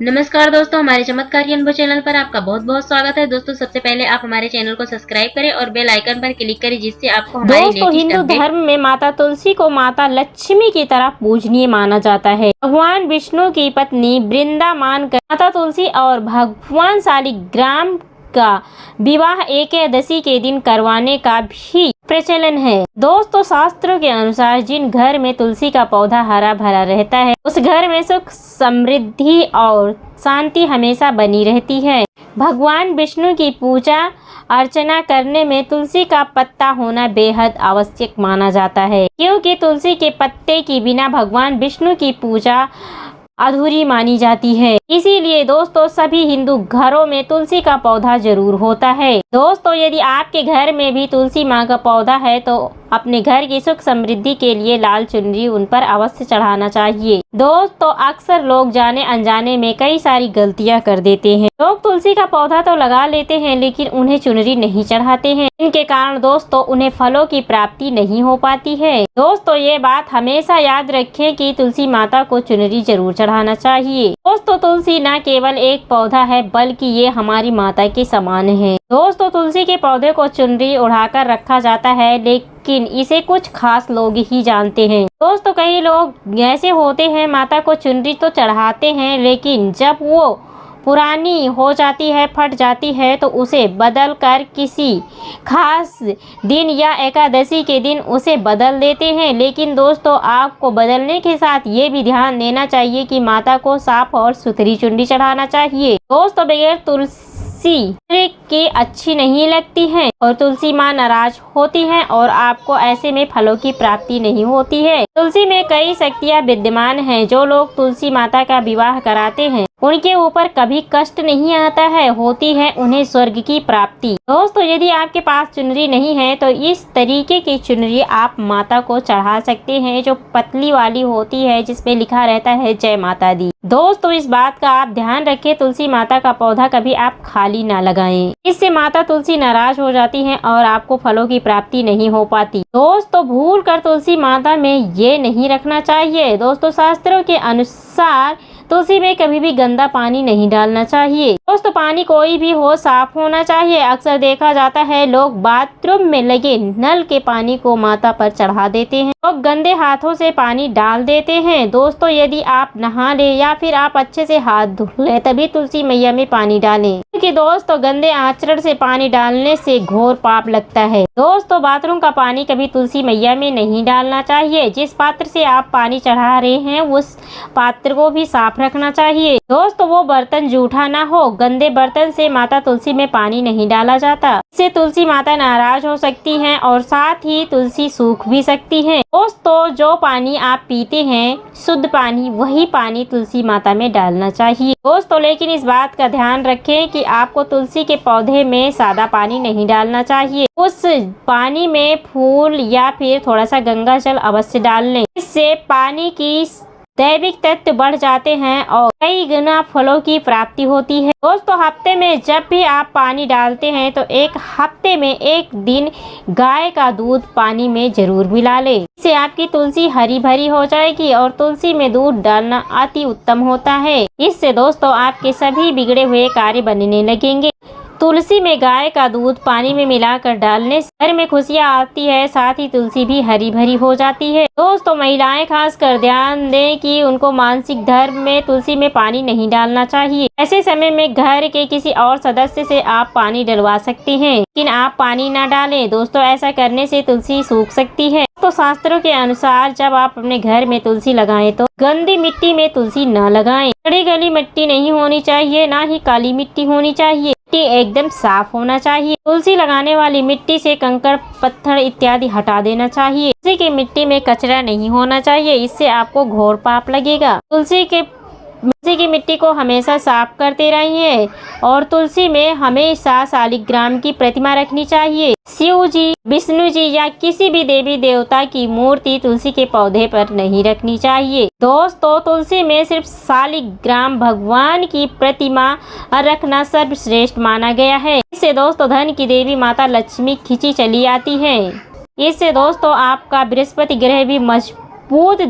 नमस्कार दोस्तों, हमारे चमत्कारी अनुभव चैनल पर आपका बहुत बहुत स्वागत है। दोस्तों, सबसे पहले आप हमारे चैनल को सब्सक्राइब करें और बेल आइकन पर क्लिक करें, जिससे आपको हमारी दोस्तों, लेटेस्ट हिंदू अपडेट। धर्म में माता तुलसी को माता लक्ष्मी की तरह पूजनीय माना जाता है। भगवान विष्णु की पत्नी वृंदा मानकर माता तुलसी और भगवान शालिग्राम का विवाह एकादशी के दिन करवाने का भी प्रचलन है। दोस्तों, शास्त्रों के अनुसार जिन घर में तुलसी का पौधा हरा भरा रहता है, उस घर में सुख, समृद्धि और शांति हमेशा बनी रहती है। भगवान विष्णु की पूजा अर्चना करने में तुलसी का पत्ता होना बेहद आवश्यक माना जाता है, क्योंकि तुलसी के पत्ते के बिना भगवान विष्णु की पूजा अधूरी मानी जाती है। इसीलिए दोस्तों, सभी हिंदू घरों में तुलसी का पौधा जरूर होता है। दोस्तों, यदि आपके घर में भी तुलसी माँ का पौधा है तो अपने घर की सुख समृद्धि के लिए लाल चुनरी उन पर अवश्य चढ़ाना चाहिए। दोस्तों, अक्सर लोग जाने अनजाने में कई सारी गलतियां कर देते हैं। लोग तुलसी का पौधा तो लगा लेते हैं, लेकिन उन्हें चुनरी नहीं चढ़ाते हैं। इनके कारण दोस्तों उन्हें फलों की प्राप्ति नहीं हो पाती है। दोस्तों, ये बात हमेशा याद रखें कि तुलसी माता को चुनरी जरूर चढ़ाना चाहिए। दोस्तों, तुलसी न केवल एक पौधा है, बल्कि ये हमारी माता के समान है। दोस्तों, तुलसी के पौधे को चुनरी उड़ाकर रखा जाता है, लेकिन इसे कुछ खास लोग ही जानते हैं। दोस्तों, कई लोग ऐसे होते हैं, माता को चुनरी तो चढ़ाते हैं, लेकिन जब वो पुरानी हो जाती है, फट जाती है, तो उसे बदल कर किसी खास दिन या एकादशी के दिन उसे बदल देते हैं। लेकिन दोस्तों, आपको बदलने के साथ ये भी ध्यान देना चाहिए कि माता को साफ और सुथरी चुनरी चढ़ाना चाहिए। दोस्तों, बगैर तुलसी की अच्छी नहीं लगती है और तुलसी माँ नाराज होती है और आपको ऐसे में फलों की प्राप्ति नहीं होती है। तुलसी में कई शक्तियाँ विद्यमान हैं। जो लोग तुलसी माता का विवाह कराते हैं, उनके ऊपर कभी कष्ट नहीं आता है, होती है उन्हें स्वर्ग की प्राप्ति। दोस्तों, यदि आपके पास चुनरी नहीं है तो इस तरीके की चुनरी आप माता को चढ़ा सकते हैं, जो पतली वाली होती है, जिसपे लिखा रहता है जय माता दी। दोस्तों, इस बात का आप ध्यान रखें, तुलसी माता का पौधा कभी आप खाली ना लगाएं। इससे माता तुलसी नाराज हो जाती हैं और आपको फलों की प्राप्ति नहीं हो पाती। दोस्तों, भूल कर तुलसी माता में ये नहीं रखना चाहिए। दोस्तों, शास्त्रों के अनुसार तुलसी में कभी भी गंदा पानी नहीं डालना चाहिए। दोस्तों, पानी कोई भी हो, साफ होना चाहिए। अक्सर देखा जाता है लोग बाथरूम में लगे नल के पानी को माता पर चढ़ा देते हैं। लोग गंदे हाथों से पानी डाल देते हैं। दोस्तों, यदि आप नहा ले या फिर आप अच्छे से हाथ धो ले, तभी तुलसी मैया में पानी डालें, क्योंकि दोस्तों गंदे आचरण से पानी डालने से घोर पाप लगता है। दोस्तों, बाथरूम का पानी कभी तुलसी मैया में नहीं डालना चाहिए। जिस पात्र से आप पानी चढ़ा रहे हैं, उस पात्र को भी साफ रखना चाहिए। दोस्तों, वो बर्तन जूठा ना हो। गंदे बर्तन से माता तुलसी में पानी नहीं डाला जाता। इससे तुलसी माता नाराज हो सकती हैं और साथ ही तुलसी सूख भी सकती है। दोस्तों, जो पानी आप पीते हैं, शुद्ध पानी, वही पानी तुलसी माता में डालना चाहिए। दोस्तों, लेकिन इस बात का ध्यान रखें कि आपको तुलसी के पौधे में सादा पानी नहीं डालना चाहिए। उस पानी में फूल या फिर थोड़ा सा गंगा जल अवश्य डाल लें। इससे पानी की दैविक तत्व बढ़ जाते हैं और कई गुना फलों की प्राप्ति होती है। दोस्तों, हफ्ते में जब भी आप पानी डालते हैं तो एक हफ्ते में एक दिन गाय का दूध पानी में जरूर मिला लें। इससे आपकी तुलसी हरी भरी हो जाएगी और तुलसी में दूध डालना अति उत्तम होता है। इससे दोस्तों आपके सभी बिगड़े हुए कार्य बनने लगेंगे। तुलसी में गाय का दूध पानी में मिलाकर डालने से घर में खुशियाँ आती है, साथ ही तुलसी भी हरी भरी हो जाती है। दोस्तों, महिलाएं खासकर ध्यान दें कि उनको मासिक धर्म में तुलसी में पानी नहीं डालना चाहिए। ऐसे समय में घर के किसी और सदस्य से आप पानी डलवा सकते हैं, लेकिन आप पानी ना डालें। दोस्तों, ऐसा करने से तुलसी सूख सकती है। तो शास्त्रों के अनुसार जब आप अपने घर में तुलसी लगाएं तो गंदी मिट्टी में तुलसी न लगाएं। सड़ी गली मिट्टी नहीं होनी चाहिए, ना ही काली मिट्टी होनी चाहिए। मिट्टी एकदम साफ होना चाहिए। तुलसी लगाने वाली मिट्टी से कंकड़, पत्थर इत्यादि हटा देना चाहिए। तुलसी की मिट्टी में कचरा नहीं होना चाहिए, इससे आपको घोर पाप लगेगा। तुलसी की मिट्टी को हमेशा साफ करते रहिए और तुलसी में हमेशा शालिग्राम की प्रतिमा रखनी चाहिए। शिव जी, विष्णु जी या किसी भी देवी देवता की मूर्ति तुलसी के पौधे पर नहीं रखनी चाहिए। दोस्तों, तुलसी में सिर्फ शालिग्राम भगवान की प्रतिमा रखना सर्वश्रेष्ठ माना गया है। इससे दोस्तों धन की देवी माता लक्ष्मी खिंची चली आती है। इससे दोस्तों आपका बृहस्पति ग्रह भी मजबूत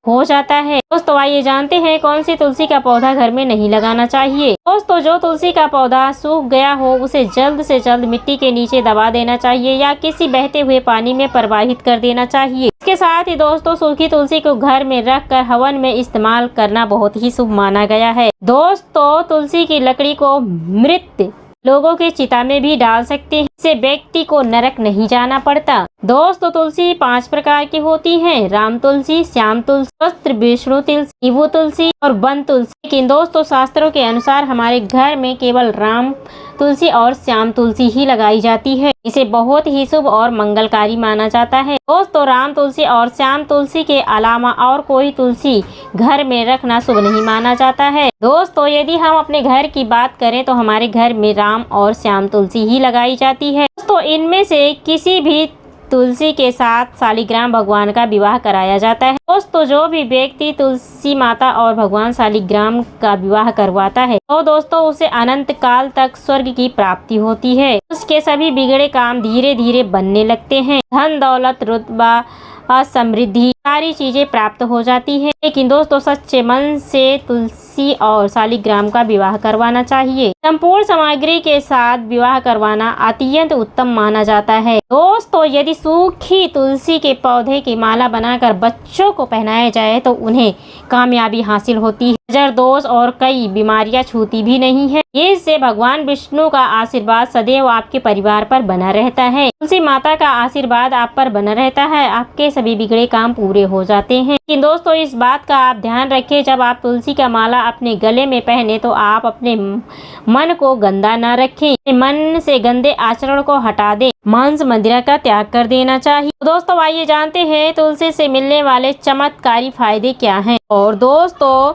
हो जाता है। दोस्तों आइए जानते हैं कौन सी तुलसी का पौधा घर में नहीं लगाना चाहिए। दोस्तों जो तुलसी का पौधा सूख गया हो उसे जल्द से जल्द मिट्टी के नीचे दबा देना चाहिए या किसी बहते हुए पानी में प्रवाहित कर देना चाहिए। इसके साथ ही दोस्तों सूखी तुलसी को घर में रख कर हवन में इस्तेमाल करना बहुत ही शुभ माना गया है। दोस्तों तुलसी की लकड़ी को मृत लोगों के चिता में भी डाल सकते हैं, इससे व्यक्ति को नरक नहीं जाना पड़ता। दोस्तों तुलसी 5 प्रकार की होती हैं, राम तुलसी, श्याम तुलसी, विष्णु तुलसी, नींबू तुलसी और वन तुलसी। लेकिन दोस्तों शास्त्रों के अनुसार हमारे घर में केवल राम तुलसी और श्याम तुलसी ही लगाई जाती है। इसे बहुत ही शुभ और मंगलकारी माना जाता है। दोस्तों राम तुलसी और श्याम तुलसी के अलावा और कोई तुलसी घर में रखना शुभ नहीं माना जाता है। दोस्तों यदि हम अपने घर की बात करें तो हमारे घर में राम और श्याम तुलसी ही लगाई जाती है। दोस्तों इनमें से किसी भी तुलसी के साथ शालिग्राम भगवान का विवाह कराया जाता है। दोस्तों जो भी व्यक्ति तुलसी माता और भगवान शालिग्राम का विवाह करवाता है तो दोस्तों उसे अनंत काल तक स्वर्ग की प्राप्ति होती है। उसके सभी बिगड़े काम धीरे धीरे बनने लगते हैं। धन दौलत रुतबा समृद्धि सारी चीजें प्राप्त हो जाती है। लेकिन दोस्तों सच्चे मन से तुलसी और शालिग्राम का विवाह करवाना चाहिए। संपूर्ण सामग्री के साथ विवाह करवाना अत्यंत उत्तम माना जाता है। दोस्तों यदि सूखी तुलसी के पौधे की माला बनाकर बच्चों को पहनाया जाए तो उन्हें कामयाबी हासिल होती है। नजर दोष और कई बीमारियां छूती भी नहीं है। इससे भगवान विष्णु का आशीर्वाद सदैव आपके परिवार पर बना रहता है। तुलसी माता का आशीर्वाद आप पर बना रहता है। आपके सभी बिगड़े काम पूरे हो जाते हैं। लेकिन दोस्तों इस बात का आप ध्यान रखें, जब आप तुलसी का माला अपने गले में पहने तो आप अपने मन को गंदा न रखें। मन से गंदे आचरण को हटा दें। मांस मदिरा का त्याग कर देना चाहिए। दोस्तों आइए जानते हैं तुलसी से मिलने वाले चमत्कारी फायदे क्या हैं। और दोस्तों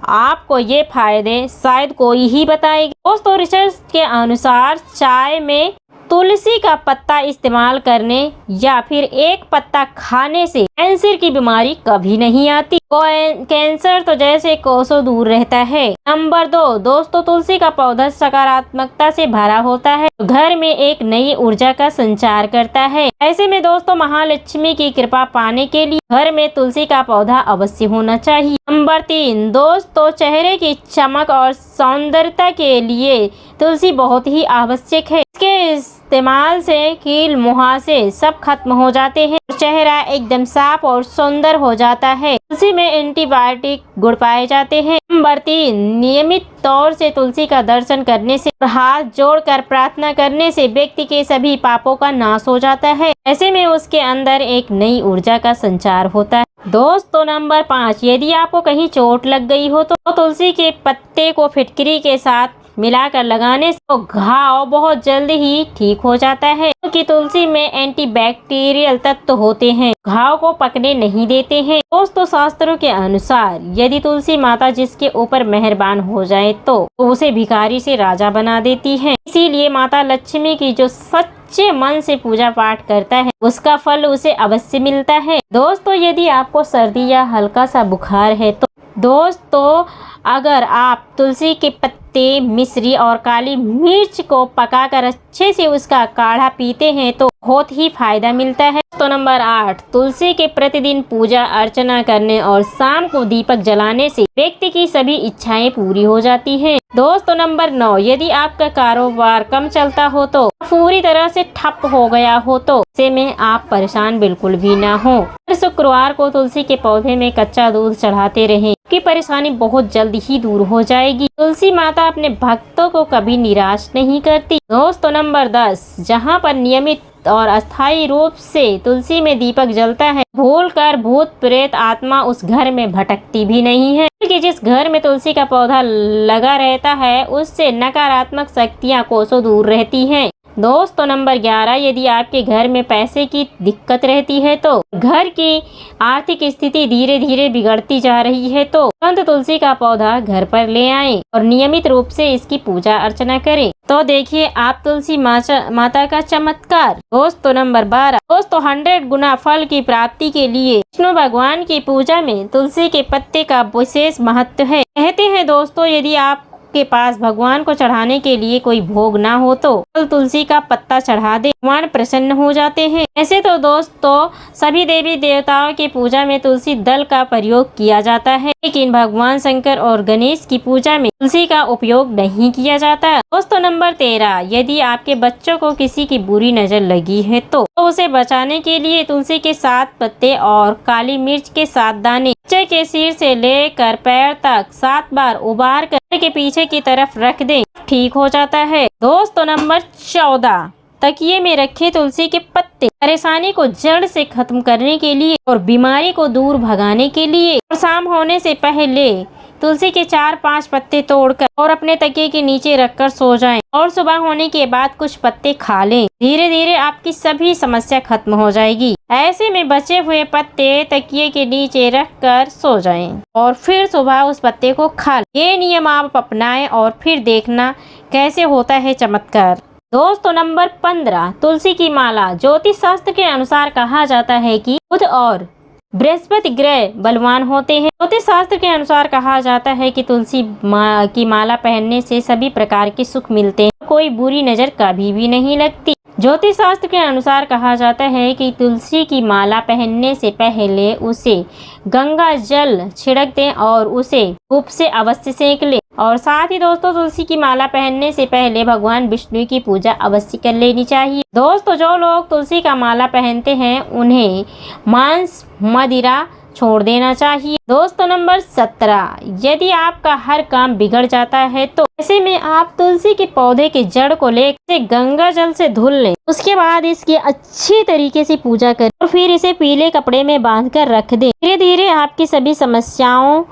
आपको ये फायदे शायद कोई ही बताएगी। दोस्तों रिसर्च के अनुसार चाय में तुलसी का पत्ता इस्तेमाल करने या फिर एक पत्ता खाने से कैंसर की बीमारी कभी नहीं आती। कैंसर तो जैसे कोसों दूर रहता है। नंबर 2 दोस्तों तुलसी का पौधा सकारात्मकता से भरा होता है, घर में एक नई ऊर्जा का संचार करता है। ऐसे में दोस्तों महालक्ष्मी की कृपा पाने के लिए घर में तुलसी का पौधा अवश्य होना चाहिए। नंबर 3 दोस्तों चेहरे की चमक और सौंदर्यता के लिए तुलसी बहुत ही आवश्यक है। इसके इस्तेमाल से कील मुहासे सब खत्म हो जाते हैं, चेहरा एकदम साफ और सुंदर हो जाता है। तुलसी में एंटीबायोटिक गुण पाए जाते हैं। नंबर 3 नियमित तौर से तुलसी का दर्शन करने से हाथ जोड़कर प्रार्थना करने से व्यक्ति के सभी पापों का नाश हो जाता है। ऐसे में उसके अंदर एक नई ऊर्जा का संचार होता है। दोस्तों नंबर 5 यदि आपको कहीं चोट लग गई हो तो तुलसी के पत्ते को फिटकरी के साथ मिलाकर लगाने से तो घाव बहुत जल्द ही ठीक हो जाता है, क्योंकि तुलसी में एंटीबैक्टीरियल तत्व होते हैं, घाव को पकने नहीं देते हैं। दोस्तों शास्त्रों के अनुसार यदि तुलसी माता जिसके ऊपर मेहरबान हो जाए तो उसे भिखारी से राजा बना देती है। इसीलिए माता लक्ष्मी की जो सच्चे मन से पूजा पाठ करता है उसका फल उसे अवश्य मिलता है। दोस्तों यदि आपको सर्दी या हल्का सा बुखार है तो दोस्तों अगर आप तुलसी के पत्ते मिश्री और काली मिर्च को पकाकर अच्छे से उसका काढ़ा पीते हैं तो बहुत ही फायदा मिलता है। तो नंबर 8 तुलसी के प्रतिदिन पूजा अर्चना करने और शाम को दीपक जलाने से व्यक्ति की सभी इच्छाएं पूरी हो जाती हैं। दोस्तों नंबर 9 यदि आपका कारोबार कम चलता हो तो पूरी तरह से ठप हो गया हो तो ऐसे में आप परेशान बिल्कुल भी ना हो। हर शुक्रवार को तुलसी के पौधे में कच्चा दूध चढ़ाते रहें कि परेशानी बहुत जल्द ही दूर हो जाएगी। तुलसी माता अपने भक्तों को कभी निराश नहीं करती। दोस्तों नंबर 10 जहाँ पर नियमित और अस्थायी रूप से तुलसी में दीपक जलता है भूलकर भूत प्रेत आत्मा उस घर में भटकती भी नहीं है, क्योंकि जिस घर में तुलसी का पौधा लगा रहता है उससे नकारात्मक शक्तियाँ कोसों दूर रहती हैं। दोस्तों नंबर 11 यदि आपके घर में पैसे की दिक्कत रहती है तो घर की आर्थिक स्थिति धीरे धीरे बिगड़ती जा रही है तो तुरंत तुलसी का पौधा घर पर ले आएं और नियमित रूप से इसकी पूजा अर्चना करें तो देखिए आप तुलसी माता का चमत्कार। दोस्तों नंबर 12 दोस्तों 100 गुना फल की प्राप्ति के लिए विष्णु भगवान की पूजा में तुलसी के पत्ते का विशेष महत्व है। कहते हैं दोस्तों यदि आप के पास भगवान को चढ़ाने के लिए कोई भोग ना हो तो तुलसी का पत्ता चढ़ा दे, भगवान प्रसन्न हो जाते हैं। ऐसे तो दोस्तों सभी देवी देवताओं की पूजा में तुलसी दल का प्रयोग किया जाता है, लेकिन भगवान शंकर और गणेश की पूजा में तुलसी का उपयोग नहीं किया जाता। दोस्तों नंबर 13, यदि आपके बच्चों को किसी की बुरी नजर लगी है तो उसे बचाने के लिए तुलसी के 7 पत्ते और काली मिर्च के 7 दाने बच्चे के सिर से लेकर पैर तक 7 बार उबार कर के पीछे की तरफ रख दें, ठीक हो जाता है। दोस्तों नंबर 14, तकिए में रखे तुलसी के पत्ते परेशानी को जड़ से खत्म करने के लिए और बीमारी को दूर भगाने के लिए और शाम होने से पहले तुलसी के 4-5 पत्ते तोड़कर और अपने तकिए के नीचे रखकर सो जाएं और सुबह होने के बाद कुछ पत्ते खा लें। धीरे धीरे आपकी सभी समस्या खत्म हो जाएगी। ऐसे में बचे हुए पत्ते तकिए के नीचे रखकर सो जाएं और फिर सुबह उस पत्ते को खा लें। ये नियम आप अपनाएं और फिर देखना कैसे होता है चमत्कार। दोस्तों नंबर 15, तुलसी की माला। ज्योतिष शास्त्र के अनुसार कहा जाता है कि बुध और बृहस्पति ग्रह बलवान होते हैं। ज्योतिष शास्त्र के अनुसार कहा जाता है कि तुलसी की माला पहनने से सभी प्रकार के सुख मिलते हैं, कोई बुरी नजर कभी भी नहीं लगती। ज्योतिष शास्त्र के अनुसार कहा जाता है कि तुलसी की माला पहनने से पहले उसे गंगा जल छिड़क दें और उसे धूप से अवश्य सेक लें। और साथ ही दोस्तों तुलसी की माला पहनने से पहले भगवान विष्णु की पूजा अवश्य कर लेनी चाहिए। दोस्तों जो लोग तुलसी का माला पहनते हैं उन्हें मांस मदिरा छोड़ देना चाहिए। दोस्तों नंबर 17, यदि आपका हर काम बिगड़ जाता है तो ऐसे में आप तुलसी के पौधे के जड़ को लेकर गंगा जल से धुल लें। उसके बाद इसकी अच्छी तरीके से पूजा करें और फिर इसे पीले कपड़े में बांध कर रख दें। धीरे धीरे आपकी सभी समस्याओं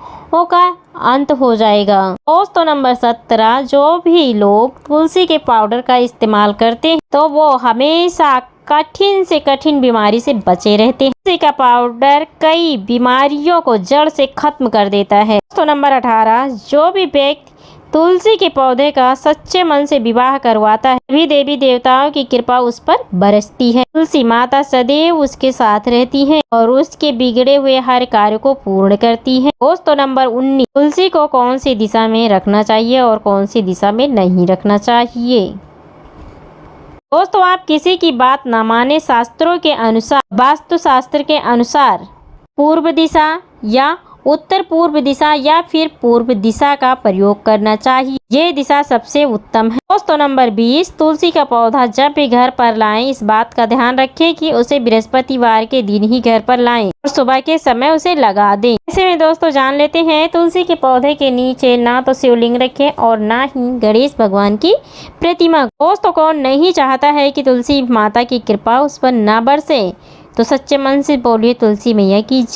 का अंत हो जाएगा। दोस्तों नंबर 17, जो भी लोग तुलसी के पाउडर का इस्तेमाल करते हैं तो वो हमेशा कठिन से कठिन बीमारी से बचे रहते हैं। तुलसी का पाउडर कई बीमारियों को जड़ से खत्म कर देता है। दोस्तों नंबर 18, जो भी व्यक्ति तुलसी के पौधे का सच्चे मन से विवाह करवाता है सभी देवी देवताओं की कृपा उस पर बरसती है। तुलसी माता सदैव उसके साथ रहती है और उसके बिगड़े हुए हर कार्य को पूर्ण करती है। दोस्तों नंबर 19, तुलसी को कौन सी दिशा में रखना चाहिए और कौन सी दिशा में नहीं रखना चाहिए। दोस्तों आप किसी की बात ना माने, शास्त्रों के अनुसार वास्तु शास्त्र के अनुसार पूर्व दिशा या उत्तर पूर्व दिशा या फिर पूर्व दिशा का प्रयोग करना चाहिए। ये दिशा सबसे उत्तम है। दोस्तों नंबर 20, तुलसी का पौधा जब भी घर पर लाएं इस बात का ध्यान रखें कि उसे बृहस्पतिवार के दिन ही घर पर लाएं और सुबह के समय उसे लगा दें। ऐसे में दोस्तों जान लेते हैं तुलसी के पौधे के नीचे ना तो शिवलिंग रखें और ना ही गणेश भगवान की प्रतिमा। दोस्तों कौन नहीं चाहता है कि तुलसी माता की कृपा उस पर ना बरसे, तो सच्चे मन से बोलिए तुलसी मैया की जय।